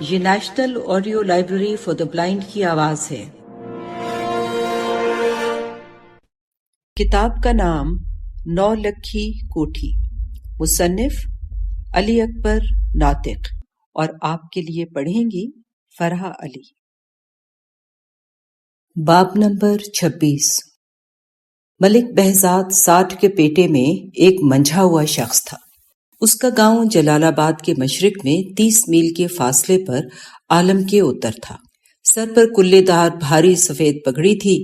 یہ national audio library for the blind کی آواز ہے۔ کتاب کا نام 9 لکھی کوٹھی، مصنف علی اکبر ناطق، اور آپ کے لیے پڑھیں گی فرحہ علی۔ باب نمبر 26۔ ملک بہزاد 60 کے پیٹے میں ایک منجھا ہوا شخص تھا۔ اس کا گاؤں جلال آباد کے مشرق میں 30 میل کے فاصلے پر عالم کے اتر تھا۔ سر پر کلے دار بھاری سفید پگڑی تھی،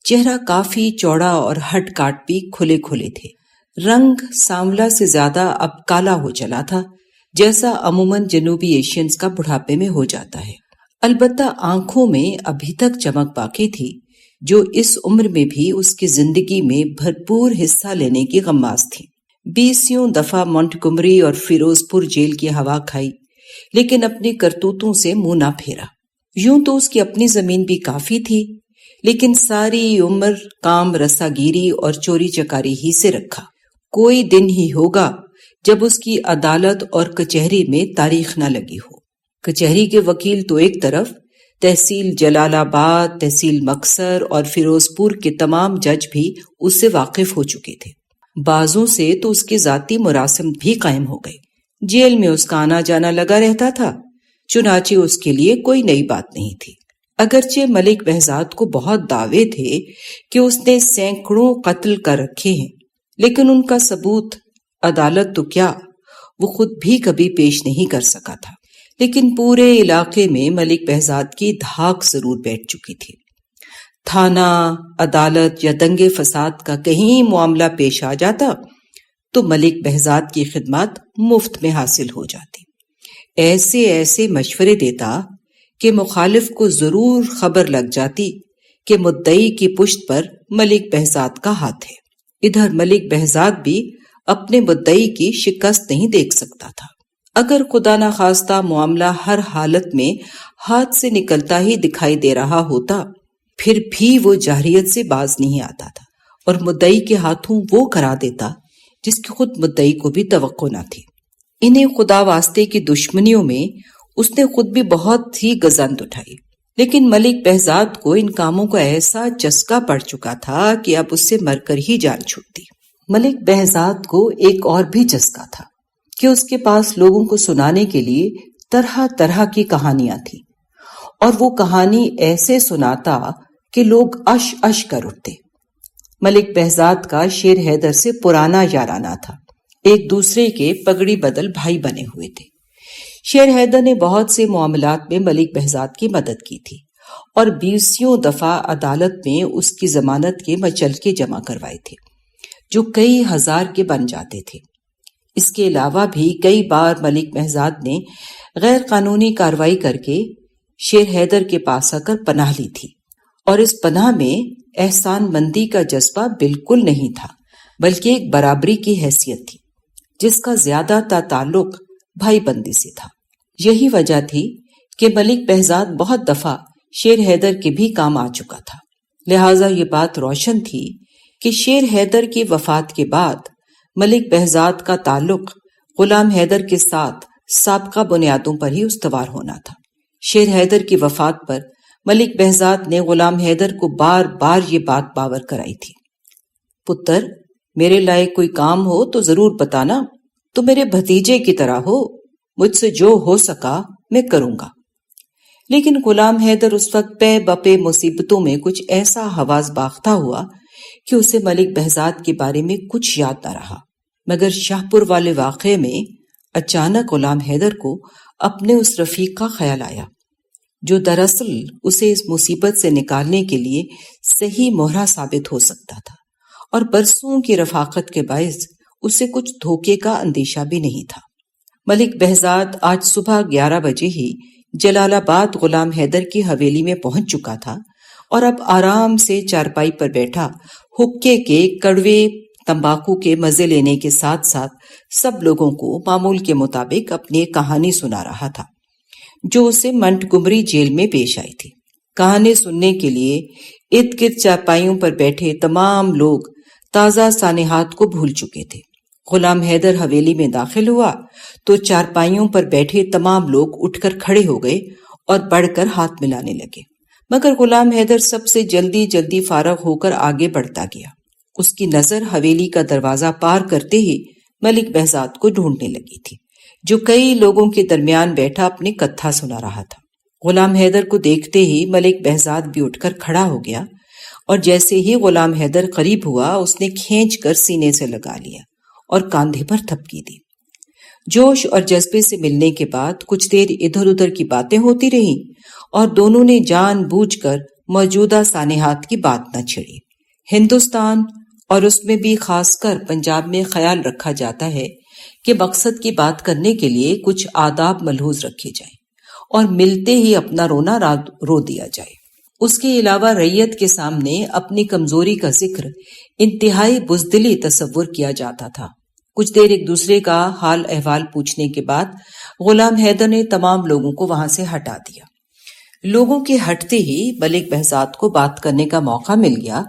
چہرہ کافی چوڑا اور ہڈ کاٹ بھی کھلے کھلے تھے۔ رنگ سانولا سے زیادہ اب کالا ہو چلا تھا، جیسا عموماً جنوبی ایشینز کا بڑھاپے میں ہو جاتا ہے۔ البتہ آنکھوں میں ابھی تک چمک باقی تھی، جو اس عمر میں بھی اس کی زندگی میں بھرپور حصہ لینے کی غماز تھی۔ 20 دفعہ مونٹگومری اور فیروز پور جیل کی ہوا کھائی، لیکن اپنی کرتوتوں سے منہ نہ پھیرا۔ یوں تو اس کی اپنی زمین بھی کافی تھی، لیکن ساری عمر کام رسا گیری اور چوری چکاری ہی سے رکھا۔ کوئی دن ہی ہوگا جب اس کی عدالت اور کچہری میں تاریخ نہ لگی ہو۔ کچہری کے وکیل تو ایک طرف، تحصیل جلال آباد، تحصیل مکسر اور فیروز پور کے تمام جج بھی اس سے واقف ہو چکے تھے۔ بعضوں سے تو اس کے ذاتی مراسم بھی قائم ہو گئے۔ جیل میں اس کا آنا جانا لگا رہتا تھا، چنانچہ اس کے لیے کوئی نئی بات نہیں تھی۔ اگرچہ ملک بہزاد کو بہت دعوے تھے کہ اس نے سینکڑوں قتل کر رکھے ہیں، لیکن ان کا ثبوت عدالت تو کیا، وہ خود بھی کبھی پیش نہیں کر سکا تھا۔ لیکن پورے علاقے میں ملک بہزاد کی دھاک ضرور بیٹھ چکی تھی۔ تھانہ، عدالت یا دنگے فساد کا کہیں معاملہ پیش آ جاتا تو ملک بہزاد کی خدمات مفت میں حاصل ہو جاتی۔ ایسے ایسے مشورے دیتا کہ مخالف کو ضرور خبر لگ جاتی کہ مدعی کی پشت پر ملک بہزاد کا ہاتھ ہے۔ ادھر ملک بہزاد بھی اپنے مدعی کی شکست نہیں دیکھ سکتا تھا۔ اگر خدا نخواستہ معاملہ ہر حالت میں ہاتھ سے نکلتا ہی دکھائی دے رہا ہوتا، پھر بھی وہ جاہریت سے باز نہیں آتا تھا اور مدعی کے ہاتھوں وہ کرا دیتا جس کی خود مدعی کو بھی توقع نہ تھی۔ انہیں خدا واسطے کی دشمنیوں میں اس نے خود بھی بہت ہی گزند اٹھائی، لیکن ملک بہزاد کو ان کاموں کا ایسا چسکا پڑ چکا تھا کہ اب اس سے مر کر ہی جان چھوٹتی۔ ملک بہزاد کو ایک اور بھی چسکا تھا کہ اس کے پاس لوگوں کو سنانے کے لیے طرح طرح کی کہانیاں تھیں، اور وہ کہانی ایسے سناتا کہ لوگ اش اش کر اٹھتے۔ ملک بہزاد کا شیر حیدر سے پرانا یارانہ تھا، ایک دوسرے کے پگڑی بدل بھائی بنے ہوئے تھے۔ شیر حیدر نے بہت سے معاملات میں ملک بہزاد کی مدد کی تھی اور 20 دفعہ عدالت میں اس کی ضمانت کے مچلکے جمع کروائے تھے، جو کئی ہزار کے بن جاتے تھے۔ اس کے علاوہ بھی کئی بار ملک بہزاد نے غیر قانونی کارروائی کر کے شیر حیدر کے پاس آ کر پناہ لی تھی، اور اس پناہ میں احسان مندی کا جذبہ بالکل نہیں تھا، بلکہ ایک برابری کی حیثیت تھی، جس کا زیادہ تر تعلق بھائی بندی سے تھا۔ یہی وجہ تھی کہ ملک بہزاد بہت دفعہ شیر حیدر کے بھی کام آ چکا تھا، لہٰذا یہ بات روشن تھی کہ شیر حیدر کی وفات کے بعد ملک بہزاد کا تعلق غلام حیدر کے ساتھ سابقہ بنیادوں پر ہی استوار ہونا تھا۔ شیر حیدر کی وفات پر ملک بہزاد نے غلام حیدر کو بار بار یہ بات باور کرائی تھی، پتر، میرے لائق کوئی کام ہو تو ضرور بتانا، تو میرے بھتیجے کی طرح ہو، مجھ سے جو ہو سکا میں کروں گا۔ لیکن غلام حیدر اس وقت پے بپے مصیبتوں میں کچھ ایسا حواس باختہ ہوا کہ اسے ملک بہزاد کے بارے میں کچھ یاد نہ رہا، مگر شاہ پور والے واقعے میں اچانک غلام حیدر کو اپنے اس رفیق کا خیال آیا، جو دراصل اسے اس مصیبت سے نکالنے کے لیے صحیح مہرہ ثابت ہو سکتا تھا، اور برسوں کی رفاقت کے باعث اسے کچھ دھوکے کا اندیشہ بھی نہیں تھا۔ ملک بہزاد آج صبح 11 بجے ہی جلال آباد غلام حیدر کی حویلی میں پہنچ چکا تھا، اور اب آرام سے چارپائی پر بیٹھا حقے کے کڑوے تمباکو کے مزے لینے کے ساتھ ساتھ سب لوگوں کو معمول کے مطابق اپنی ایک کہانی سنا رہا تھا، جو اسے مونٹگومری جیل میں پیش آئی تھی۔ کہانی سننے کے لیے ارد گرد چارپائیوں پر بیٹھے تمام لوگ تازہ سانحات کو بھول چکے تھے۔ غلام حیدر حویلی میں داخل ہوا تو چارپائیوں پر بیٹھے تمام لوگ اٹھ کر کھڑے ہو گئے اور بڑھ کر ہاتھ ملانے لگے، مگر غلام حیدر سب سے جلدی فارغ ہو کر آگے بڑھتا گیا۔ اس کی نظر حویلی کا دروازہ پار کرتے ہی ملک بہزاد کو ڈھونڈنے لگی تھی، جو کئی لوگوں کے درمیان بیٹھا اپنے کتھا سنا رہا تھا۔ غلام حیدر کو دیکھتے ہی ملک بہزاد بھی اٹھ کر کھڑا ہو گیا، اور جیسے ہی غلام حیدر قریب ہوا اس نے کھینچ کر سینے سے لگا لیا اور کاندھے پر تھپکی دی۔ جوش اور جذبے سے ملنے کے بعد کچھ دیر ادھر ادھر کی باتیں ہوتی رہیں اور دونوں نے جان بوجھ کر موجودہ سانحات کی بات نہ چھڑی۔ ہندوستان اور اس میں بھی خاص کر پنجاب میں خیال رکھا جاتا ہے کہ مقصد کی بات کرنے کے لیے کچھ آداب ملحوظ رکھے جائیں اور ملتے ہی اپنا رونا رو دیا جائے۔ اس کے علاوہ ریت کے سامنے اپنی کمزوری کا ذکر انتہائی بزدلی تصور کیا جاتا تھا۔ کچھ دیر ایک دوسرے کا حال احوال پوچھنے کے بعد غلام حیدر نے تمام لوگوں کو وہاں سے ہٹا دیا۔ لوگوں کے ہٹتے ہی ملک بہزاد کو بات کرنے کا موقع مل گیا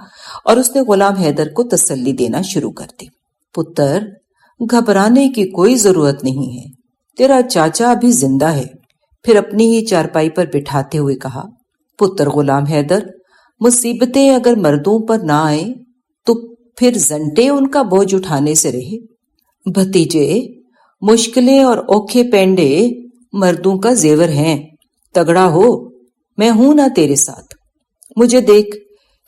اور اس نے غلام حیدر کو تسلی دینا شروع کر دی۔ پتر، گھبرانے کی کوئی ضرورت نہیں ہے، تیرا چاچا ابھی زندہ ہے۔ پھر اپنی ہی چارپائی پر بٹھاتے ہوئے کہا، پتر غلام حیدر، مصیبتیں اگر مردوں پر نہ آئیں تو پھر زنٹے ان کا بوجھ اٹھانے سے رہے۔ بھتیجے، مشکلیں اور اوکھے پینڈے مردوں کا زیور ہیں، تگڑا ہو، میں ہوں نا تیرے ساتھ۔ مجھے دیکھ،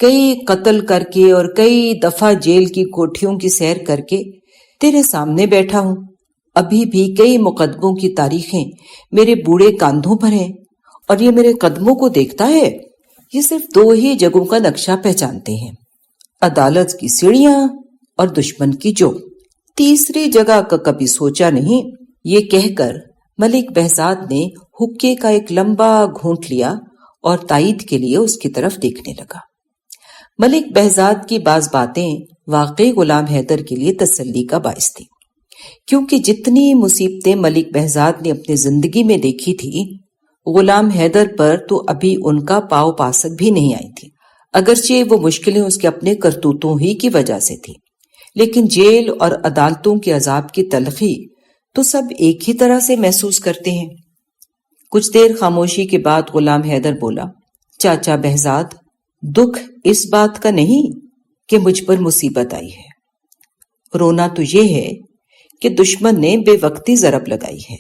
کئی قتل کر کے اور کئی دفعہ جیل کی کوٹھیوں کی سیر کر کے تیرے سامنے بیٹھا ہوں، ابھی بھی کئی مقدموں کی تاریخیں میرے بوڑھے کاندھوں پر ہیں، اور یہ میرے قدموں کو دیکھتا ہے، یہ صرف 2 ہی جگہوں کا نقشہ پہچانتے ہیں، عدالت کی سیڑھیاں اور دشمن کی جو، تیسری جگہ کا کبھی سوچا نہیں۔ یہ کہہ کر ملک بہزاد نے حقے کا ایک لمبا گھونٹ لیا اور تائید کے لیے اس کی طرف دیکھنے لگا۔ ملک بہزاد کی بعض باتیں واقعی غلام حیدر کے لیے تسلی کا باعث تھی، کیونکہ جتنی مصیبتیں ملک بہزاد نے اپنی زندگی میں دیکھی تھی، غلام حیدر پر تو ابھی ان کا پاؤ پاسک بھی نہیں آئی تھی۔ اگرچہ وہ مشکلیں اس کے اپنے کرتوتوں ہی کی وجہ سے تھی، لیکن جیل اور عدالتوں کے عذاب کی تلخی تو سب ایک ہی طرح سے محسوس کرتے ہیں۔ کچھ دیر خاموشی کے بعد غلام حیدر بولا، چاچا بہزاد، دکھ اس بات کا نہیں کہ مجھ پر مصیبت آئی ہے، رونا تو یہ ہے کہ دشمن نے بے وقتی ضرب لگائی ہے،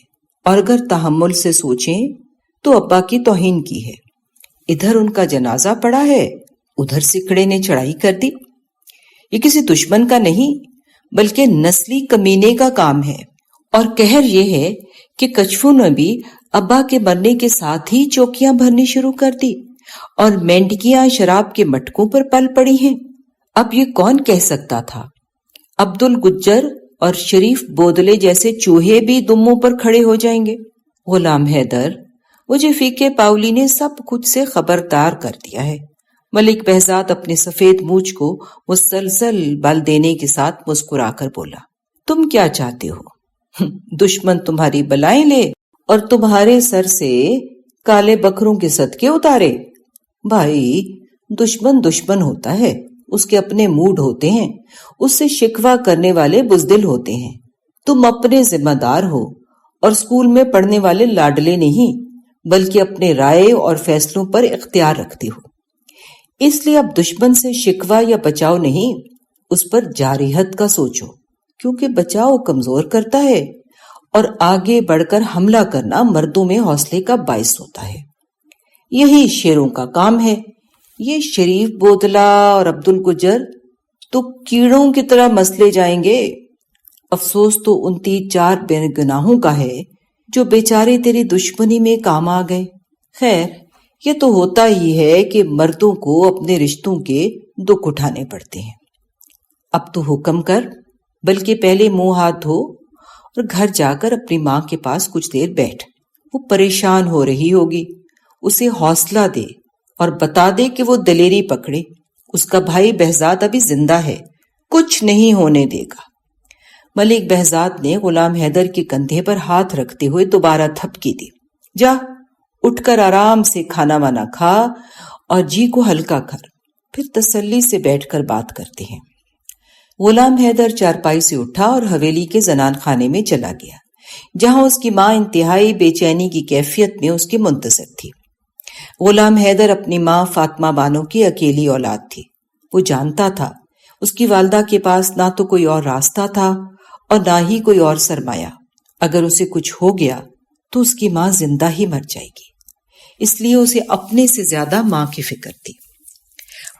اور اگر تحمل سے سوچیں تو ابا کی توہین کی ہے۔ ادھر ان کا جنازہ پڑا ہے، ادھر سکڑے نے چڑھائی کر دی۔ یہ کسی دشمن کا نہیں بلکہ نسلی کمینے کا کام ہے، اور قہر یہ ہے کہ کچھو نے بھی ابا کے مرنے کے ساتھ ہی چوکیاں بھرنی شروع کر دی اور مینڈکیاں شراب کے مٹکوں پر پل پڑی ہیں۔ اب یہ کون کہہ سکتا تھا؟ عبد الگجر اور شریف بودلے جیسے چوہے بھی دموں پر کھڑے ہو جائیں گے۔ غلام حیدر، مجھے فیقے پاولی نے سب کچھ سے خبردار کر دیا ہے۔ ملک بہزاد اپنے سفید مونچھ کو مسلسل بل دینے کے ساتھ مسکرا کر بولا، تم کیا چاہتے ہو؟ دشمن تمہاری بلائیں لے اور تمہارے سر سے کالے بکروں کے صدقے اتارے؟ بھائی، دشمن ہوتا ہے، اس کے اپنے موڈ ہوتے ہیں، اس سے شکوہ کرنے والے بزدل ہوتے ہیں۔ تم اپنے ذمہ دار ہو اور اسکول میں پڑھنے والے لاڈلے نہیں، بلکہ اپنے رائے اور فیصلوں پر اختیار رکھتے ہو۔ اس لیے اب دشمن سے شکوہ یا بچاؤ نہیں، اس پر جارحیت کا سوچو، کیونکہ بچاؤ کمزور کرتا ہے اور آگے بڑھ کر حملہ کرنا مردوں میں حوصلے کا باعث ہوتا ہے۔ یہی شیروں کا کام ہے۔ یہ شریف بودلا اور عبد الگجر تو کیڑوں کی طرح مسلے جائیں گے۔ افسوس تو ان 3-4 بے گناہوں کا ہے جو بیچارے تیری دشمنی میں کام آ گئے۔ خیر، یہ تو ہوتا ہی ہے کہ مردوں کو اپنے رشتوں کے دکھ اٹھانے پڑتے ہیں۔ اب تو حکم کر، بلکہ پہلے منہ ہاتھ دھو اور گھر جا کر اپنی ماں کے پاس کچھ دیر بیٹھ۔ وہ پریشان ہو رہی ہوگی، اسے حوصلہ دے اور بتا دے کہ وہ دلیری پکڑے، اس کا بھائی بہزاد ابھی زندہ ہے، کچھ نہیں ہونے دے گا۔ ملک بہزاد نے غلام حیدر کے کندھے پر ہاتھ رکھتے ہوئے دوبارہ تھپکی دی، جا اٹھ کر آرام سے کھانا وانا کھا اور جی کو ہلکا کر، پھر تسلی سے بیٹھ کر بات کرتے ہیں۔ غلام حیدر چارپائی سے اٹھا اور حویلی کے زنان خانے میں چلا گیا، جہاں اس کی ماں انتہائی بے چینی کی کیفیت میں اس کی منتظر تھی۔ غلام حیدر اپنی ماں فاطمہ بانو کی اکیلی اولاد تھی۔ وہ جانتا تھا اس کی والدہ کے پاس نہ تو کوئی اور راستہ تھا اور نہ ہی کوئی اور سرمایہ۔ اگر اسے کچھ ہو گیا تو اس کی ماں زندہ ہی مر جائے گی، اس لیے اسے اپنے سے زیادہ ماں کی فکر تھی۔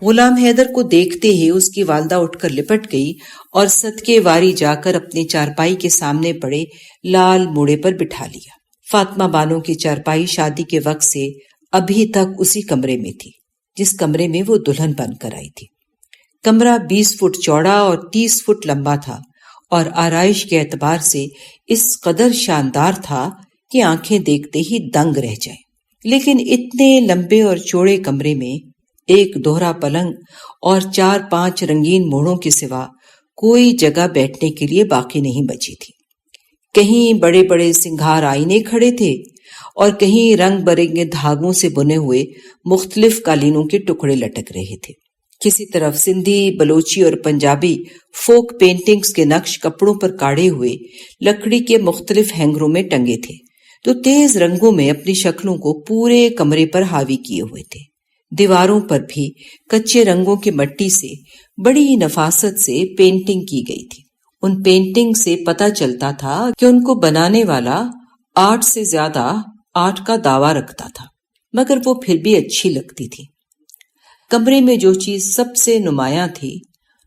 غلام حیدر کو دیکھتے ہی اس کی والدہ اٹھ کر لپٹ گئی اور صدقے واری جا کر اپنی چارپائی کے سامنے پڑے لال موڑے پر بٹھا لیا۔ فاطمہ بانو کی چارپائی شادی کے وقت سے ابھی تک اسی کمرے میں تھی جس کمرے میں وہ دلہن بن کر آئی تھی۔ کمرہ 20 فٹ چوڑا اور 30 فٹ لمبا تھا اور آرائش کے اعتبار سے اس قدر شاندار تھا کہ آنکھیں دیکھتے ہی دنگ رہ جائیں۔ لیکن اتنے لمبے اور چوڑے کمرے میں ایک دوہرا پلنگ اور 4-5 رنگین موڑوں کے سوا کوئی جگہ بیٹھنے کے لیے باقی نہیں بچی تھی۔ کہیں بڑے بڑے سنگھار آئینے کھڑے تھے اور کہیں رنگ برنگے دھاگوں سے بنے ہوئے مختلف قالینوں کے ٹکڑے لٹک رہے تھے۔ کسی طرف سندھی، بلوچی اور پنجابی فوک پینٹنگز کے نقش کپڑوں پر کاڑے ہوئے لکڑی کے مختلف ہینگروں میں ٹنگے تھے، تو تیز رنگوں میں اپنی شکلوں کو پورے کمرے پر حاوی کیے ہوئے تھے۔ دیواروں پر بھی کچے رنگوں کی مٹی سے بڑی نفاست سے پینٹنگ کی گئی تھی۔ ان پینٹنگ سے پتہ چلتا تھا کہ ان کو بنانے والا آرٹ سے زیادہ آرٹ کا دعویٰ رکھتا تھا، مگر وہ پھر بھی اچھی لگتی تھی۔ کمرے میں جو چیز سب سے نمایاں تھی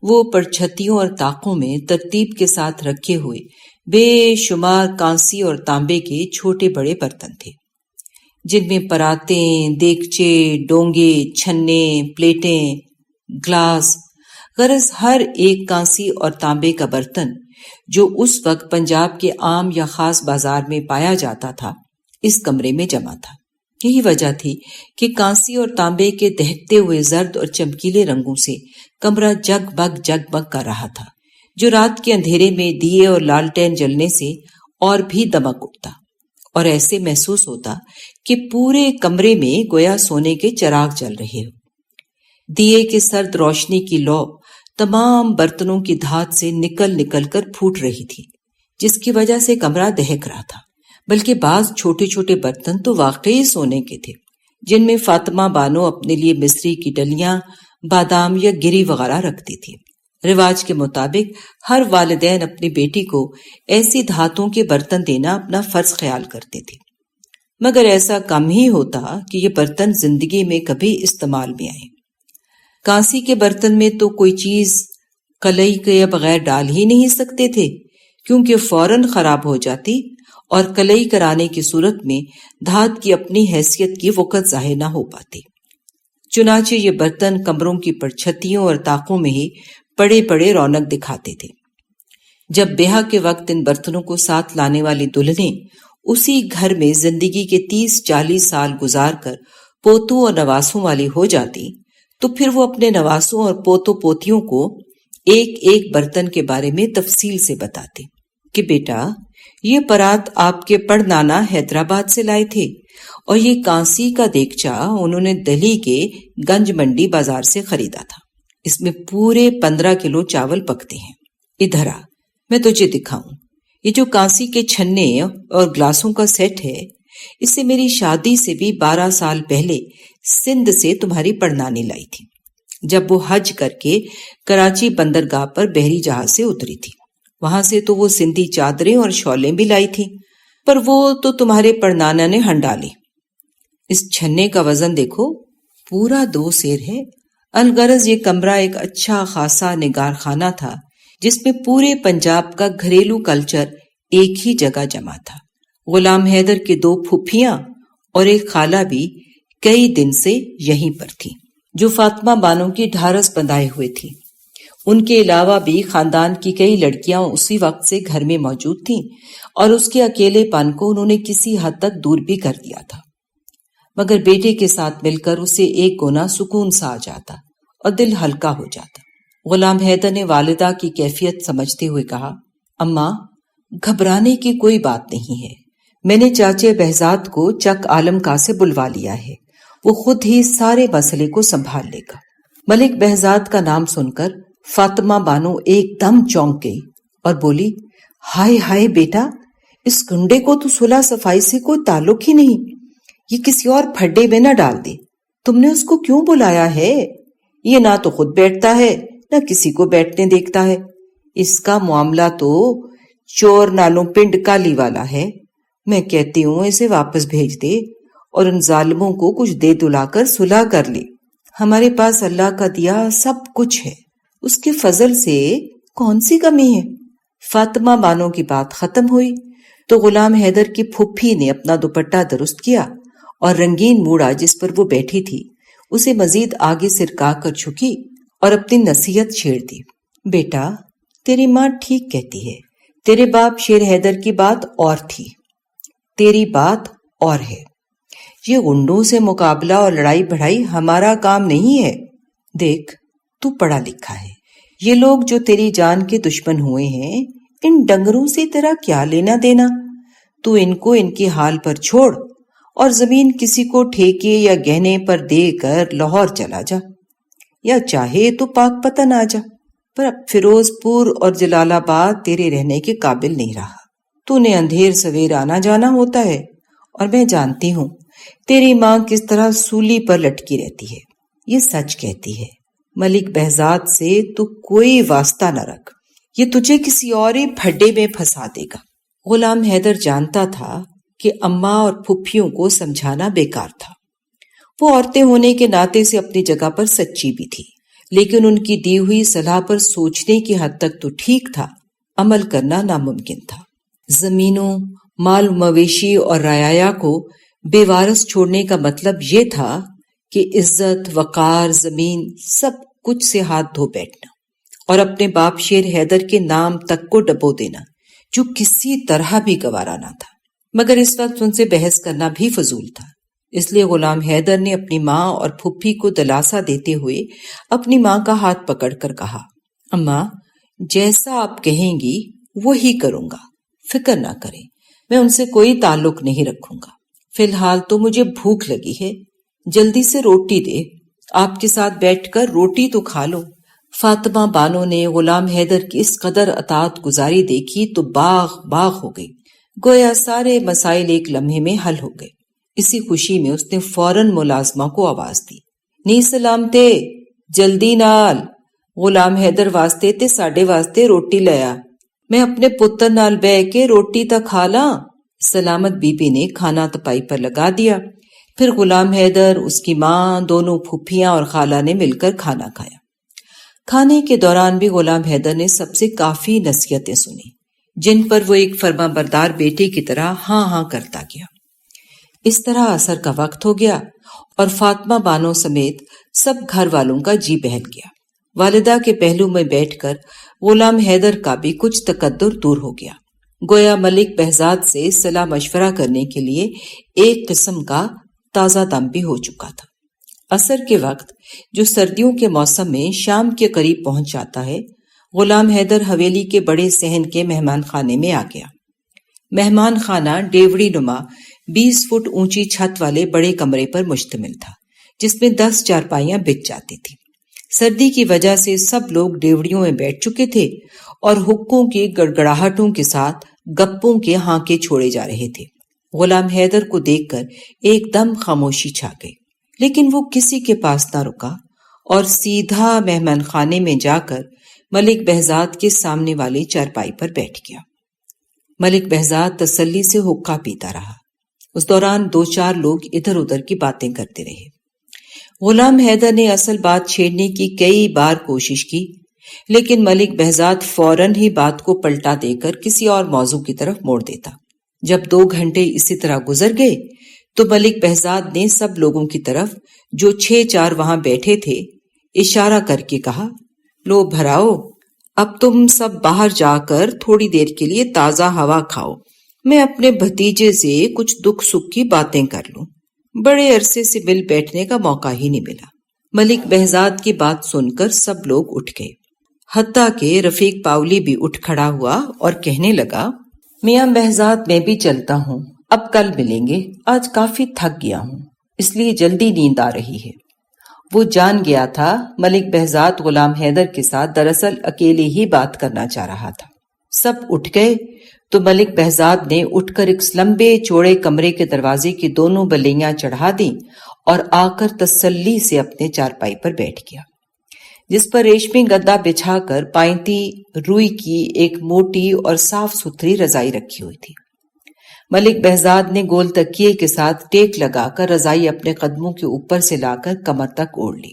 وہ پرچھتیوں اور طاقوں میں ترتیب کے ساتھ رکھے ہوئے بے شمار کانسی اور تانبے کے چھوٹے بڑے برتن تھے، جن میں پراتیں، دیگچے، ڈونگے، چھنے، پلیٹیں، گلاس، غرض ہر ایک کانسی اور تانبے کا برتن جو اس وقت پنجاب کے عام یا خاص بازار میں پایا جاتا تھا اس کمرے میں جمع تھا۔ یہی وجہ تھی کہ کانسی اور تانبے کے دہکتے ہوئے زرد اور چمکیلے رنگوں سے کمرہ جگ بگ کر رہا تھا، جو رات کے اندھیرے میں دیے اور لالٹین جلنے سے اور بھی دمک اٹھتا اور ایسے محسوس ہوتا کہ پورے کمرے میں گویا سونے کے چراغ جل رہے ہو۔ دیے کی سرد روشنی کی لو تمام برتنوں کی دھات سے نکل کر پھوٹ رہی تھی، جس کی وجہ سے کمرہ دہک رہا تھا۔ بلکہ بعض چھوٹے چھوٹے برتن تو واقعی سونے کے تھے، جن میں فاطمہ بانو اپنے لیے مصری کی ڈلیاں، بادام یا گری وغیرہ رکھتی تھی۔ رواج کے مطابق ہر والدین اپنی بیٹی کو ایسی دھاتوں کے برتن دینا اپنا فرض خیال کرتے تھے، مگر ایسا کم ہی ہوتا کہ یہ برتن زندگی میں کبھی استعمال میں آئیں۔ کانسی کے برتن میں تو کوئی چیز کلئی کے بغیر ڈال ہی نہیں سکتے تھے، کیونکہ فوراً خراب ہو جاتی اور کلئی کرانے کی صورت میں دھات کی اپنی حیثیت کی وقت ظاہر نہ ہو پاتی۔ چنانچہ یہ برتن کمروں کی پرچھتیوں اور طاقوں میں ہی پڑے پڑے رونق دکھاتے تھے۔ جب بیاہ کے وقت ان برتنوں کو ساتھ لانے والی دلہنیں اسی گھر میں زندگی کے 30-40 سال گزار کر پوتوں اور نواسوں والی ہو جاتی، تو پھر وہ اپنے نواسوں اور پوتوں پوتیوں کو ایک ایک برتن کے بارے میں تفصیل سے بتاتے کہ بیٹا یہ پرات آپ کے پڑنانا حیدرآباد سے لائے تھے، اور یہ کانسی کا دیگچا انہوں نے دہلی کے گنج منڈی بازار سے خریدا تھا۔ اس میں پورے 15 کلو چاول پکتے ہیں۔ ادھر آ، میں تجھے دکھاؤں۔ یہ جو کانسی کے چھنے اور گلاسوں کا سیٹ ہے، اسے میری شادی سے بھی 12 سال پہلے سندھ سے تمہاری پڑنانی لائی تھی، جب وہ حج کر کے کراچی بندرگاہ پر بحری جہاز سے اتری تھی۔ وہاں سے تو وہ سندھی چادریں اور شولیں بھی لائی تھی، پر وہ تو تمہارے پڑنانا نے ہنڈا لی۔ اس چھنے کا وزن دیکھو، پورا 2 سیر ہے۔ الغرض یہ کمرہ ایک اچھا خاصا نگار خانہ تھا، جس میں پورے پنجاب کا گھریلو کلچر ایک ہی جگہ جمع تھا۔ غلام حیدر کے 2 پھپھیاں اور ایک خالہ بھی کئی دن سے یہیں پر تھی، جو فاطمہ بانو کی ڈھارس بندھائے ہوئے تھی۔ ان کے علاوہ بھی خاندان کی کئی لڑکیاں اسی وقت سے گھر میں موجود تھیں، اور اس کے اکیلے پن کو انہوں نے کسی حد تک دور بھی کر دیا تھا، مگر بیٹے کے ساتھ مل کر اسے ایک گنا سکون سا آ جاتا اور دل ہلکا ہو جاتا۔ غلام حیدر نے والدہ کی کیفیت سمجھتے ہوئے کہا، اماں گھبرانے کی کوئی بات نہیں ہے، میں نے چاچے بہزاد کو چک عالم کا سے بلوا لیا ہے، وہ خود ہی سارے مسئلے کو سنبھال لے گا۔ ملک بہزاد کا نام سن کر فاطمہ بانو ایک دم چونک گئی اور بولی، ہائے ہائے بیٹا، اس گنڈے کو تو صلح صفائی سے کوئی تعلق ہی نہیں، یہ کسی اور پھڈے میں نہ ڈال دے۔ تم نے اس کو کیوں بلایا ہے؟ یہ نہ تو خود بیٹھتا ہے نہ کسی کو بیٹھنے دیکھتا ہے، اس کا معاملہ تو چور نالوں پنڈ کالی والا ہے۔ میں کہتی ہوں اسے واپس بھیج دے اور ان ظالموں کو کچھ دے دلا کر صلح کر لے۔ ہمارے پاس اللہ کا دیا سب کچھ ہے، اس کے فضل سے کون سی کمی ہے؟ فاطمہ بانو کی بات ختم ہوئی تو غلام حیدر کی پھپھی نے اپنا دوپٹہ درست کیا اور رنگین موڑا جس پر وہ بیٹھی تھی اسے مزید آگے سرکا کر جھکی اور اپنی نصیحت چھیڑ دی۔ بیٹا، تیری ماں ٹھیک کہتی ہے، تیرے باپ شیر حیدر کی بات اور تھی، تیری بات اور ہے۔ یہ غنڈوں سے مقابلہ اور لڑائی بڑھائی ہمارا کام نہیں ہے۔ دیکھ، تو پڑھا لکھا ہے، یہ لوگ جو تیری جان کے دشمن ہوئے ہیں، ان ڈنگروں سے تیرا کیا لینا دینا؟ تو ان کو ان کے حال پر چھوڑ اور زمین کسی کو ٹھیکے یا گہنے پر دے کر لاہور چلا جا، یا چاہے تو پاک پتن آ جا، پر اب فیروز پور اور جلال آباد تیرے رہنے کے قابل نہیں رہا۔ تو نے اندھیر سویر آنا جانا ہوتا ہے، اور میں جانتی ہوں تیری ماں کس طرح سولی پر لٹکی رہتی ہے۔ یہ سچ کہتی ہے، ملک بہزاد سے تو کوئی واسطہ نہ رکھ، یہ تجھے کسی اور ہی پھڈے میں پھنسا دے گا۔ غلام حیدر جانتا تھا کہ اماں اور پھپھیوں کو سمجھانا بیکار تھا۔ وہ عورتیں ہونے کے ناطے سے اپنی جگہ پر سچی بھی تھی، لیکن ان کی دی ہوئی صلاح پر سوچنے کی حد تک تو ٹھیک تھا، عمل کرنا ناممکن تھا۔ زمینوں، مال مویشی اور رعایا کو بے وارث چھوڑنے کا مطلب یہ تھا کہ عزت، وقار، زمین سب کچھ سے ہاتھ دھو بیٹھنا اور اپنے باپ شیر حیدر کے نام تک کو ڈبو دینا، جو کسی طرح بھی گوارا نہ تھا۔ مگر اس وقت ان سے بحث کرنا بھی فضول تھا، اس لیے غلام حیدر نے اپنی ماں اور پھپھی کو دلاسا دیتے ہوئے اپنی ماں کا ہاتھ پکڑ کر کہا، اماں، جیسا آپ کہیں گی وہی کروں گا، فکر نہ کریں، میں ان سے کوئی تعلق نہیں رکھوں گا۔ فی الحال تو مجھے بھوک لگی ہے، جلدی سے روٹی دے، آپ کے ساتھ بیٹھ کر روٹی تو کھا لو۔ فاطمہ بانو نے غلام حیدر کی اس قدر اطاعت گزاری دیکھی تو باغ باغ ہو گئی، گویا سارے مسائل ایک لمحے میں حل ہو گئے۔ اسی خوشی میں اس نے فوراً ملازمہ کو آواز دی، نی سلامتے، جلدی نال، غلام حیدر واسطے تے ساڈے واسطے روٹی لیا، میں اپنے پتر نال بہ کے روٹی تا کھا لاں۔ سلامت بی بی نے کھانا تپائی پر لگا دیا، پھر غلام حیدر، اس کی ماں، دونوں پھپھیاں اور خالہ نے مل کر کھانا کھایا۔ کھانے کے دوران بھی غلام حیدر نے سب سے کافی نصیحتیں سنی، جن پر وہ ایک فرما بردار بیٹے کی طرح ہاں ہاں کرتا گیا۔ اس طرح عصر کا وقت ہو گیا اور فاطمہ بانو سمیت سب گھر والوں کا جی بہل گیا۔ والدہ کے پہلو میں بیٹھ کر غلام حیدر کا بھی کچھ تقدر دور ہو گیا، گویا ملک بہزاد سے صلاح مشورہ کرنے کے لیے ایک قسم کا تازہ دم بھی ہو چکا تھا۔ عصر کے وقت، جو سردیوں کے موسم میں شام کے قریب پہنچ جاتا ہے، غلام حیدر حویلی کے بڑے صحن کے مہمان خانے میں آ گیا۔ مہمان خانہ ڈیوڑی نما 20 فٹ اونچی چھت والے بڑے کمرے پر مشتمل تھا، جس میں 10 چارپائیاں بچ جاتی تھیں۔ سردی کی وجہ سے سب لوگ ڈیوڑیوں میں بیٹھ چکے تھے اور حقوں کی گڑگڑاہٹوں کے ساتھ گپوں کے ہانکے چھوڑے جا رہے تھے۔ غلام حیدر کو دیکھ کر ایک دم خاموشی چھا گئی، لیکن وہ کسی کے پاس نہ رکا اور سیدھا مہمان خانے میں جا کر ملک بہزاد کے سامنے والی چارپائی پر بیٹھ گیا۔ ملک بہزاد تسلی سے حقہ پیتا رہا۔ اس دوران 2-4 لوگ ادھر ادھر کی باتیں کرتے رہے۔ غلام حیدر نے اصل بات چھیڑنے کی کئی بار کوشش کی، لیکن ملک بہزاد فوراً ہی بات کو پلٹا دے کر کسی اور موضوع کی طرف موڑ دیتا۔ جب 2 گھنٹے اسی طرح گزر گئے تو ملک بہزاد نے سب لوگوں کی طرف، جو 6-4 وہاں بیٹھے تھے، اشارہ کر کے کہا، لو بھراؤ، اب تم سب باہر جا کر تھوڑی دیر کے لیے تازہ ہوا کھاؤ، میں اپنے بھتیجے سے کچھ دکھ سکھ کی باتیں کر لوں، بڑے عرصے سے مل بیٹھنے کا موقع ہی نہیں ملا۔ ملک بہزاد کی بات سن کر سب لوگ اٹھ گئے، حتیٰ کہ رفیق پاولی بھی اٹھ کھڑا ہوا اور کہنے لگا، میاں بہزاد میں بھی چلتا ہوں، اب کل ملیں گے، آج کافی تھک گیا ہوں، اس لیے جلدی نیند آ رہی ہے۔ وہ جان گیا تھا ملک بہزاد غلام حیدر کے ساتھ دراصل اکیلے ہی بات کرنا چاہ رہا تھا۔ سب اٹھ گئے تو ملک بہزاد نے اٹھ کر ایک لمبے چوڑے کمرے کے دروازے کی دونوں بلیاں چڑھا دیں اور آ کر تسلی سے اپنے چارپائی پر بیٹھ گیا، جس پر ریشمی گدا بچھا کر پائنتی روئی کی ایک موٹی اور صاف ستھری رضائی رکھی ہوئی تھی۔ ملک بہزاد نے گول تکیے کے ساتھ ٹیک لگا کر رضائی اپنے قدموں کے اوپر سے لا کر کمر تک اوڑھ لی،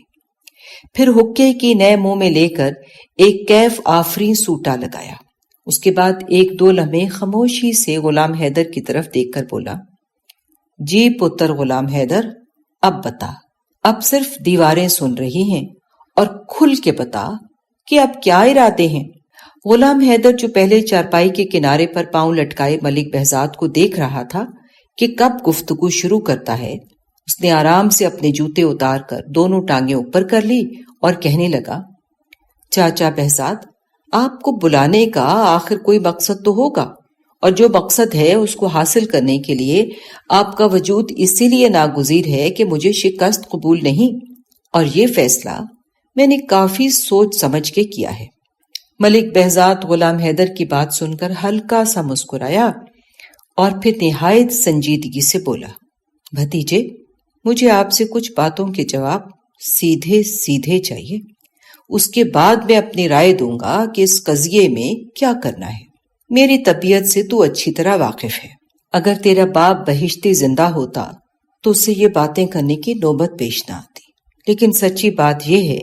پھر حقے کی نئے منہ میں لے کر ایک کیف آفریں سوٹا لگایا۔ اس کے بعد ایک دو لمحے خاموشی سے غلام حیدر کی طرف دیکھ کر بولا، جی پتر غلام حیدر، اب بتا، اب صرف دیواریں سن رہی ہیں، اور کھل کے بتا کہ اب کیا ارادے ہیں؟ غلام حیدر جو پہلے چارپائی کے کنارے پر پاؤں لٹکائے ملک بہزاد کو دیکھ رہا تھا کہ کب گفتگو شروع کرتا ہے، اس نے آرام سے اپنے جوتے اتار کر دونوں ٹانگیں اوپر کر لی اور کہنے لگا، چاچا بہزاد، آپ کو بلانے کا آخر کوئی مقصد تو ہوگا، اور جو مقصد ہے اس کو حاصل کرنے کے لیے آپ کا وجود اسی لیے ناگزیر ہے کہ مجھے شکست قبول نہیں، اور یہ فیصلہ میں نے کافی سوچ سمجھ کے کیا ہے۔ ملک بہزاد غلام حیدر کی بات سن کر ہلکا سا مسکرایا اور پھر نہایت سنجیدگی سے بولا، بھتیجے، مجھے آپ سے کچھ باتوں کے جواب سیدھے سیدھے چاہیے، اس کے بعد میں اپنی رائے دوں گا کہ اس قضیے میں کیا کرنا ہے۔ میری طبیعت سے تو اچھی طرح واقف ہے، اگر تیرا باپ بہشتی زندہ ہوتا تو اس سے یہ باتیں کرنے کی نوبت پیش نہ آتی، لیکن سچی بات یہ ہے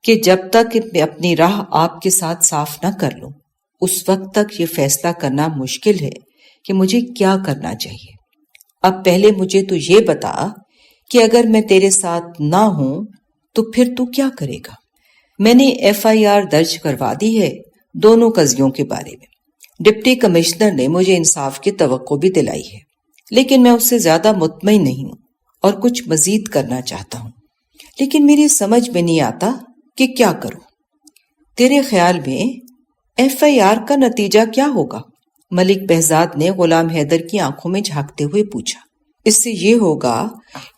کہ جب تک میں اپنی راہ آپ کے ساتھ صاف نہ کر لوں، اس وقت تک یہ فیصلہ کرنا مشکل ہے کہ مجھے کیا کرنا چاہیے۔ اب پہلے مجھے تو یہ بتا کہ اگر میں تیرے ساتھ نہ ہوں تو پھر تو کیا کرے گا؟ میں نے FIR درج کروا دی ہے دونوں قضیوں کے بارے میں۔ ڈپٹی کمشنر نے مجھے انصاف کی توقع بھی دلائی ہے، لیکن میں اس سے زیادہ مطمئن نہیں ہوں اور کچھ مزید کرنا چاہتا ہوں، لیکن میری سمجھ میں نہیں آتا کہ کیا کروں۔ تیرے خیال میں FIR کا نتیجہ کیا ہوگا؟ ملک بہزاد نے غلام حیدر کی آنکھوں میں جھانکتے ہوئے پوچھا۔ اس سے یہ ہوگا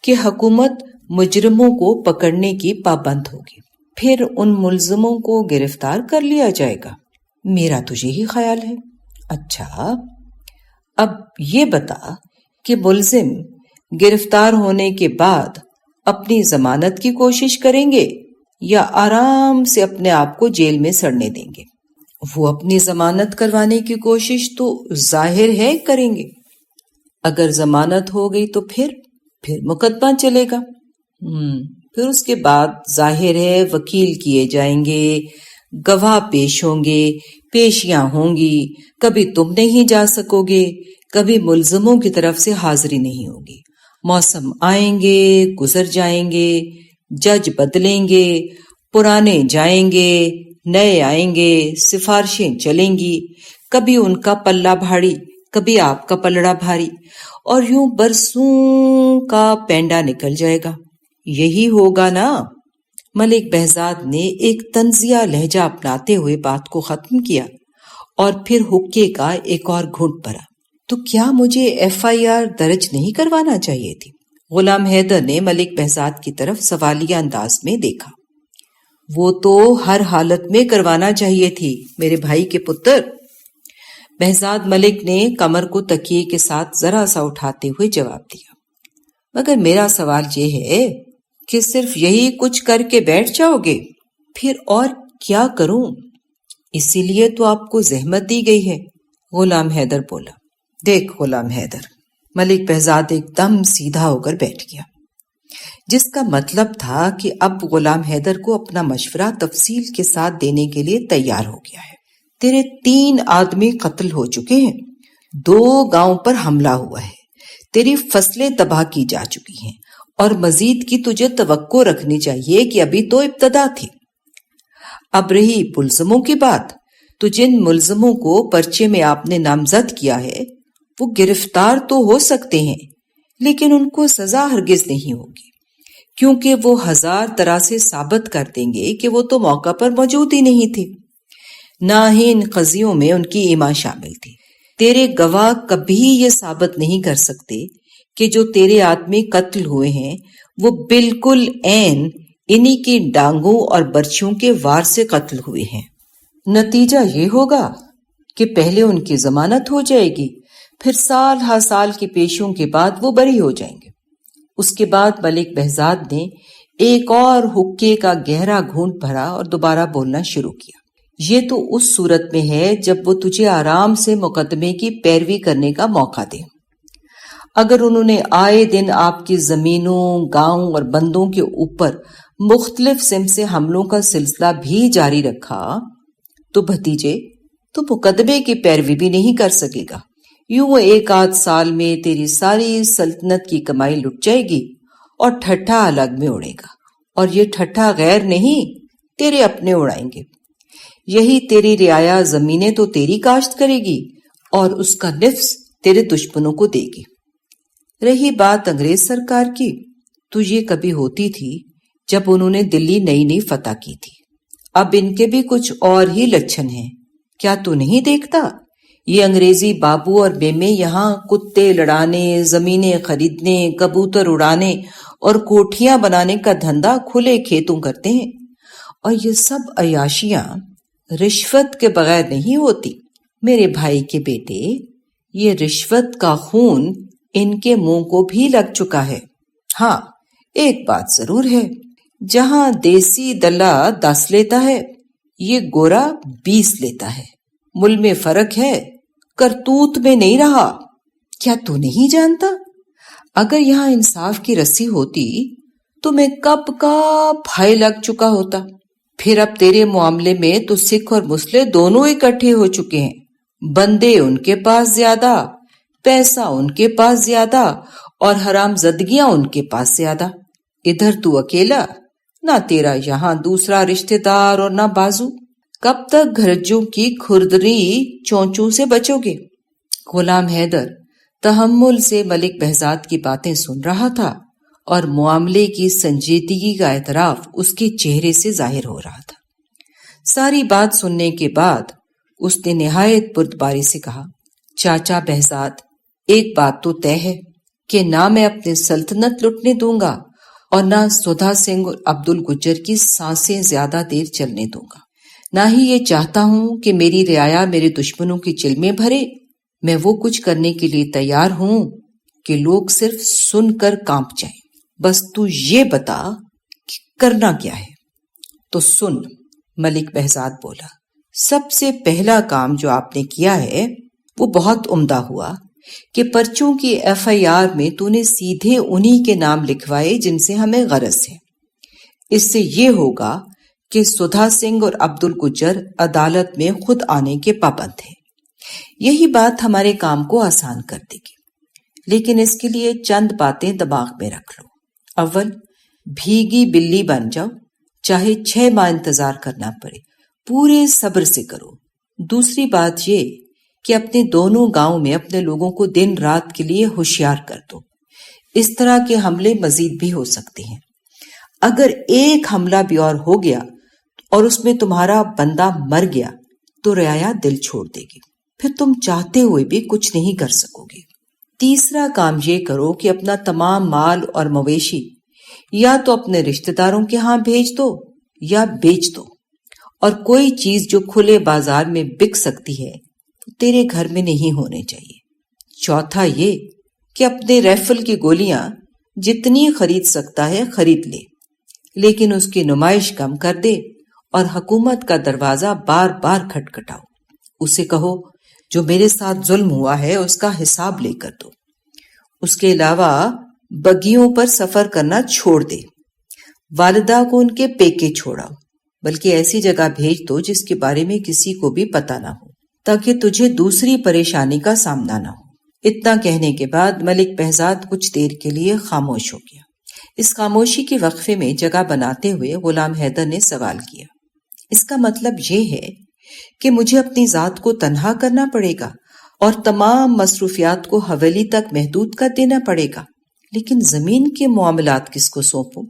کہ حکومت مجرموں کو پکڑنے کی پابند ہوگی، پھر ان ملزموں کو گرفتار کر لیا جائے گا۔ میرا تو یہی خیال ہے۔ اچھا، اب یہ بتا کہ ملزم گرفتار ہونے کے بعد اپنی ضمانت کی کوشش کریں گے یا آرام سے اپنے آپ کو جیل میں سڑنے دیں گے؟ وہ اپنی ضمانت کروانے کی کوشش تو ظاہر ہے کریں گے۔ اگر ضمانت ہو گئی تو پھر مقدمہ چلے گا، پھر اس کے بعد ظاہر ہے وکیل کیے جائیں گے، گواہ پیش ہوں گے، پیشیاں ہوں گی، کبھی تم نہیں جا سکو گے، کبھی ملزموں کی طرف سے حاضری نہیں ہوگی، موسم آئیں گے گزر جائیں گے، جج بدلیں گے، پرانے جائیں گے، نئے آئیں گے، سفارشیں چلیں گی، کبھی ان کا پلہ بھاری، کبھی آپ کا پلڑا بھاری، اور یوں برسوں کا پینڈا نکل جائے گا۔ یہی ہوگا نا؟ ملک بہزاد نے ایک طنزیہ لہجہ اپناتے ہوئے بات کو ختم کیا اور پھر حقے کا ایک اور گھونٹ بھرا۔ تو کیا مجھے FIR درج نہیں کروانا چاہیے تھی؟ غلام حیدر نے ملک بہزاد کی طرف سوالیہ انداز میں دیکھا۔ وہ تو ہر حالت میں کروانا چاہیے تھی میرے بھائی کے پتر۔ بہزاد ملک نے کمر کو تکیے کے ساتھ ذرا سا اٹھاتے ہوئے جواب دیا، مگر میرا سوال یہ ہے کہ صرف یہی کچھ کر کے بیٹھ جاؤ گے؟ پھر اور کیا کروں؟ اسی لیے تو آپ کو زحمت دی گئی ہے، غلام حیدر بولا۔ دیکھ غلام حیدر، ملک بہزاد ایک دم سیدھا ہو کر بیٹھ گیا، جس کا مطلب تھا کہ اب غلام حیدر کو اپنا مشورہ تفصیل کے ساتھ دینے کے لیے تیار ہو گیا ہے۔ تیرے 3 آدمی قتل ہو چکے ہیں، 2 گاؤں پر حملہ ہوا ہے، تیری فصلیں تباہ کی جا چکی ہیں، اور مزید کی تجھے توقع رکھنی چاہیے کہ ابھی تو ابتدا تھی۔ اب رہی ملزموں کی بات، تو جن ملزموں کو پرچے میں آپ نے نامزد کیا ہے وہ گرفتار تو ہو سکتے ہیں، لیکن ان کو سزا ہرگز نہیں ہوگی، کیونکہ وہ 1000 طرح سے ثابت کر دیں گے کہ وہ تو موقع پر موجود ہی نہیں تھے، نہ ہی ان قضیوں میں ان کی ایما شامل تھی۔ تیرے گواہ کبھی یہ ثابت نہیں کر سکتے کہ جو تیرے آدمی قتل ہوئے ہیں وہ بالکل عین انہی کی ڈانگوں اور برچھیوں کے وار سے قتل ہوئے ہیں۔ نتیجہ یہ ہوگا کہ پہلے ان کی ضمانت ہو جائے گی، پھر سال ہر سال کی پیشیوں کے بعد وہ بری ہو جائیں گے۔ اس کے بعد ملک بہزاد نے ایک اور حقے کا گہرا گھونٹ بھرا اور دوبارہ بولنا شروع کیا۔ یہ تو اس صورت میں ہے جب وہ تجھے آرام سے مقدمے کی پیروی کرنے کا موقع دے۔ اگر انہوں نے آئے دن آپ کی زمینوں، گاؤں اور بندوں کے اوپر مختلف سمت سے حملوں کا سلسلہ بھی جاری رکھا تو بھتیجے تو مقدمے کی پیروی بھی نہیں کر سکے گا۔ یوں وہ ایک آدھ سال میں تیری ساری سلطنت کی کمائی لٹ جائے گی اور ٹھٹھا الگ میں اڑے گا، اور یہ ٹھٹھا غیر نہیں تیرے اپنے اڑائیں گے۔ یہی تیری رعایا زمینیں تو تیری کاشت کرے گی اور اس کا نفس تیرے دشمنوں کو دے گی۔ رہی بات انگریز سرکار کی، تو یہ کبھی ہوتی تھی جب انہوں نے دلی نئی نئی فتح کی تھی۔ اب ان کے بھی کچھ اور ہی لچھن ہیں، کیا تو نہیں دیکھتا؟ یہ انگریزی بابو اور بیمے یہاں کتے لڑانے، زمینیں خریدنے، کبوتر اڑانے اور کوٹھیاں بنانے کا دھندا کھلے کھیتوں کرتے ہیں، اور یہ سب عیاشیاں رشوت کے بغیر نہیں ہوتی۔ میرے بھائی کے بیٹے، یہ رشوت کا خون ان کے منہ کو بھی لگ چکا ہے۔ ہاں، ایک بات ضرور ہے، جہاں دیسی دلہ 10 لیتا ہے، یہ گورا 20 لیتا ہے۔ مل میں فرق ہے، کرتوت میں نہیں رہا۔ کیا تو نہیں جانتا؟ اگر یہاں انصاف کی رسی ہوتی تو میں کب کا بھائی لگ چکا ہوتا۔ پھر اب تیرے معاملے میں تو سکھ اور مسلم دونوں اکٹھے ہو چکے ہیں۔ بندے ان کے پاس زیادہ، پیسہ ان کے پاس زیادہ، اور حرام زدگیاں ان کے پاس زیادہ۔ ادھر تو اکیلا، نہ تیرا یہاں دوسرا رشتہ دار اور نہ بازو۔ کب تک گھرجوں کی کھردری چونچوں سے بچو گے؟ غلام حیدر تحمل سے ملک بہزاد کی باتیں سن رہا تھا، اور معاملے کی سنجیدگی کا اعتراف اس کے چہرے سے ظاہر ہو رہا تھا۔ ساری بات سننے کے بعد اس نے نہایت بردباری سے کہا، چاچا بہزاد، ایک بات تو طے ہے کہ نہ میں اپنی سلطنت لٹنے دوں گا اور نہ سدھا سنگھ اور عبد الگجر کی سانسیں زیادہ دیر چلنے دوں گا۔ نہ ہی یہ چاہتا ہوں کہ میری رعایا میرے دشمنوں کی چلمیں بھرے۔ میں وہ کچھ کرنے کے لیے تیار ہوں کہ لوگ صرف سن کر کانپ جائیں۔ بس تو یہ بتا کہ کرنا کیا ہے۔ تو سن، ملک بہزاد بولا، سب سے پہلا کام جو آپ نے کیا ہے وہ بہت عمدہ ہوا کہ پرچوں کی FIR میں تو نے سیدھے انہی کے نام لکھوائے جن سے ہمیں غرض ہے۔ اس سے یہ ہوگا کہ سدھا سنگھ اور عبد الگجر عدالت میں خود آنے کے پابند ہیں۔ یہی بات ہمارے کام کو آسان کر دے گی، لیکن اس کے لیے چند باتیں دماغ میں رکھ لو۔ اول، بھیگی بلی بن جاؤ، چاہے 6 ماہ انتظار کرنا پڑے، پورے صبر سے کرو۔ دوسری بات یہ کہ اپنے دونوں گاؤں میں اپنے لوگوں کو دن رات کے لیے ہوشیار کر دو۔ اس طرح کے حملے مزید بھی ہو سکتے ہیں۔ اگر ایک حملہ بھی اور ہو گیا اور اس میں تمہارا بندہ مر گیا تو رعایا دل چھوڑ دے گی، پھر تم چاہتے ہوئے بھی کچھ نہیں کر سکو گے۔ تیسرا کام یہ کرو کہ اپنا تمام مال اور مویشی یا تو اپنے رشتہ داروں کے ہاں بھیج دو یا بیچ دو، اور کوئی چیز جو کھلے بازار میں بک سکتی ہے تو تیرے گھر میں نہیں ہونے چاہیے۔ چوتھا یہ کہ اپنے ریفل کی گولیاں جتنی خرید سکتا ہے خرید لے، لیکن اس کی نمائش کم کر دے اور حکومت کا دروازہ بار بار کھٹکھٹاؤ۔ اسے کہو جو میرے ساتھ ظلم ہوا ہے اس کا حساب لے کر دو۔ اس کے علاوہ بگیوں پر سفر کرنا چھوڑ دے۔ والدہ کو ان کے پیکے چھوڑاؤ، بلکہ ایسی جگہ بھیج دو جس کے بارے میں کسی کو بھی پتہ نہ ہو، تاکہ تجھے دوسری پریشانی کا سامنا نہ ہو۔ اتنا کہنے کے بعد ملک بہزاد کچھ دیر کے لیے خاموش ہو گیا۔ اس خاموشی کے وقفے میں جگہ بناتے ہوئے غلام حیدر نے سوال کیا، اس کا مطلب یہ ہے کہ مجھے اپنی ذات کو تنہا کرنا پڑے گا اور تمام مصروفیات کو حویلی تک محدود کر دینا پڑے گا، لیکن زمین کے معاملات کس کو سونپوں؟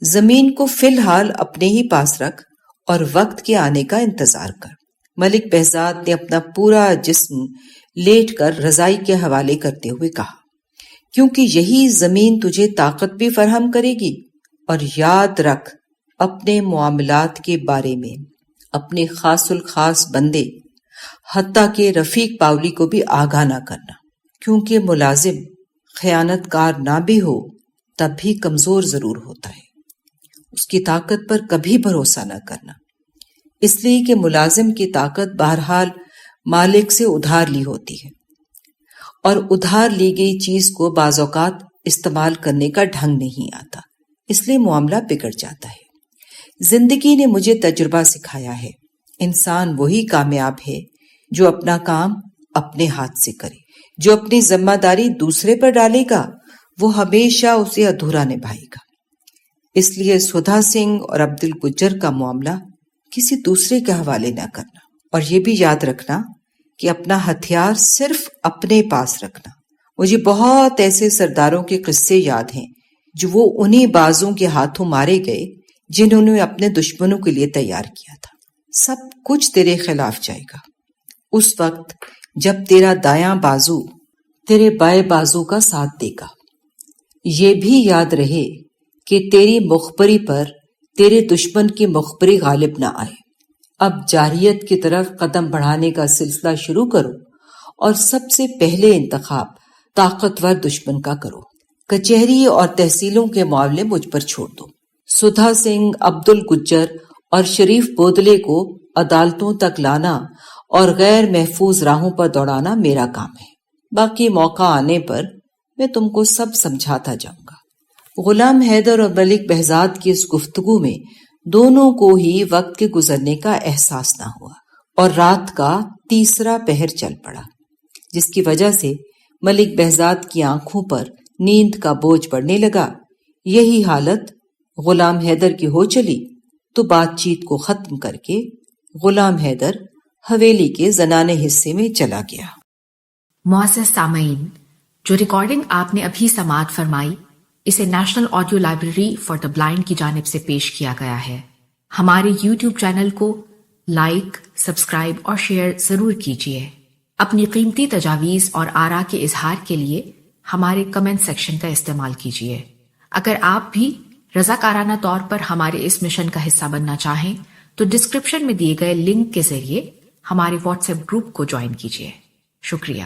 زمین کو فی الحال اپنے ہی پاس رکھ اور وقت کے آنے کا انتظار کر۔ ملک بہزاد نے اپنا پورا جسم لیٹ کر رضائی کے حوالے کرتے ہوئے کہا، کیونکہ یہی زمین تجھے طاقت بھی فراہم کرے گی، اور یاد رکھ اپنے معاملات کے بارے میں اپنے خاص الخاص بندے حتیٰ کہ رفیق پاولی کو بھی آگاہ نہ کرنا، کیونکہ ملازم خیانت کار نہ بھی ہو تب بھی کمزور ضرور ہوتا ہے، اس کی طاقت پر کبھی بھروسہ نہ کرنا، اس لیے کہ ملازم کی طاقت بہرحال مالک سے ادھار لی ہوتی ہے، اور ادھار لی گئی چیز کو بعض اوقات استعمال کرنے کا ڈھنگ نہیں آتا، اس لیے معاملہ بگڑ جاتا ہے۔ زندگی نے مجھے تجربہ سکھایا ہے، انسان وہی کامیاب ہے جو اپنا کام اپنے ہاتھ سے کرے، جو اپنی ذمہ داری دوسرے پر ڈالے گا وہ ہمیشہ اسے ادھورا نبھائے گا۔ اس لیے سدھا سنگھ اور عبد الگجر کا معاملہ کسی دوسرے کے حوالے نہ کرنا، اور یہ بھی یاد رکھنا کہ اپنا ہتھیار صرف اپنے پاس رکھنا۔ مجھے بہت ایسے سرداروں کے قصے یاد ہیں جو وہ انہی بازوں کے ہاتھوں مارے گئے جنہوں نے اپنے دشمنوں کے لیے تیار کیا تھا۔ سب کچھ تیرے خلاف جائے گا اس وقت جب تیرا دایاں بازو تیرے بائیں بازو کا ساتھ دے گا۔ یہ بھی یاد رہے کہ تیری مخبری پر تیرے دشمن کی مخبری غالب نہ آئے۔ اب جارحیت کی طرف قدم بڑھانے کا سلسلہ شروع کرو، اور سب سے پہلے انتخاب طاقتور دشمن کا کرو۔ کچہری اور تحصیلوں کے معاملے مجھ پر چھوڑ دو۔ سدھا سنگھ، عبد الگجر اور شریف بودلے کو عدالتوں تک لانا اور غیر محفوظ راہوں پر دوڑانا میرا کام ہے، باقی موقع آنے پر میں تم کو سب سمجھاتا جاؤں گا۔ غلام حیدر اور ملک بہزاد کی اس گفتگو میں دونوں کو ہی وقت کے گزرنے کا احساس نہ ہوا، اور رات کا تیسرا پہر چل پڑا، جس کی وجہ سے ملک بہزاد کی آنکھوں پر نیند کا بوجھ پڑنے لگا۔ یہی حالت غلام حیدر کی ہو چلی تو بات چیت کو ختم کر کے غلام حیدر حویلی کے زنانے حصے میں چلا گیا۔ معزز سامعین، جو ریکارڈنگ آپ نے ابھی سماعت فرمائی، اسے national audio library for the blind کی جانب سے پیش کیا گیا ہے۔ ہمارے یوٹیوب چینل کو لائک، سبسکرائب اور شیئر ضرور کیجیے۔ اپنی قیمتی تجاویز اور آراء کے اظہار کے لیے ہمارے کمنٹ سیکشن کا استعمال کیجیے۔ اگر آپ بھی رضاکارانہ طور پر ہمارے اس مشن کا حصہ بننا چاہیں تو ڈسکرپشن میں دیے گئے لنک کے ذریعے ہمارے واٹس ایپ گروپ کو جوائن کیجیے۔ شکریہ۔